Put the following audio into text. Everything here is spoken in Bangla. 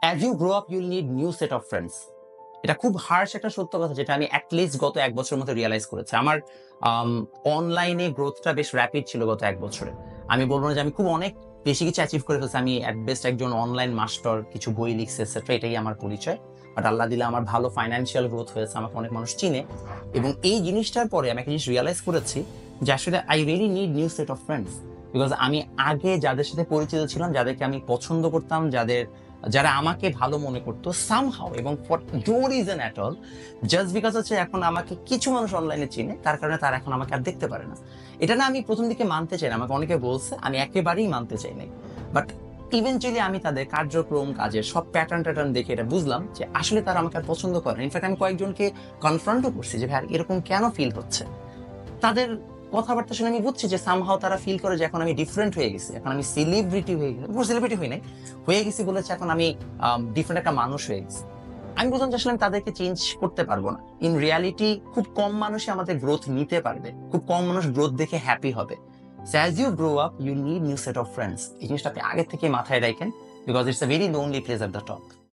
As you grow up you'll need new set of friends. এটা খুব হার্শ একটা সত্য কথা, যেটা আমি অ্যাটলিস্ট গত 1 বছরের মতো রিয়ালাইজ করেছি। আমার অনলাইনে গ্রোথটা বেশ র্যাপিড ছিল গত 1 বছরে। আমি বলবো না যে আমি খুব অনেক বেশি কিছু অ্যাচিভ করে ফেলছি। আমি অ্যাট বেস্ট একজন অনলাইন মাস্টার, কিছু বই লিখছি এটসেট্রা, এটাই আমার পরিচয়। বাট আল্লাহ দিলে আমার ভালো ফাইন্যান্সিয়াল গ্রোথ হয়েছে, আমাকে অনেক মানুষ চিনে। এবং এই জিনিসটার পরে আমি একটা জিনিস রিয়ালাইজ করেছি যে আসলে I really need new set of friends. Because আমি আগে যাদের সাথে পরিচিত ছিলাম, যাদেরকে আমি পছন্দ করতাম, যারা আমাকে ভালো মনে করতো সামহাও, এবং for no reason at all, just because হচ্ছে এখন আমাকে কিছু মানুষ অনলাইনে চিনে, তার কারণে তারা এখন আমাকে আর দেখতে পারে না। এটা না আমি প্রথম দিকে মানতে চাই না, আমাকে অনেকে বলছে, আমি একেবারেই মানতে চাই নাই। বাট ইভেনচুয়ালি আমি তাদের কার্যক্রম, কাজের সব প্যাটার্ন দেখে এটা বুঝলাম যে আসলে তারা আমাকে আর পছন্দ করে না। ইনফ্যাক্ট আমি কয়েকজনকে কনফ্রন্টও করছি যে ভাই এরকম কেন ফিল হচ্ছে। তাদের কথাবার্তা শুনে আমি বুঝছি যে সামহাও তারা ফিল করে যে এখন আমি ডিফারেন্ট হয়ে গেছি, এখন আমি সেলিব্রিটি হয়ে গেছি। সেলিব্রিটি হই নাই, হয়ে গেছি বলেছে এখন আমি ডিফারেন্ট একটা মানুষ হয়ে গেছি। আমি বুঝলাম যে আসলে আমি তাদেরকে চেঞ্জ করতে পারবো না। ইন রিয়ালিটি খুব কম মানুষই আমাদের গ্রোথ নিতে পারবে, খুব কম মানুষ গ্রোথ দেখে হ্যাপি হবে। So as you grow up you need new set of friends. এই জিনিসটা আপনি আগে থেকে মাথায় রাখেন, because it's a very lonely place at the top.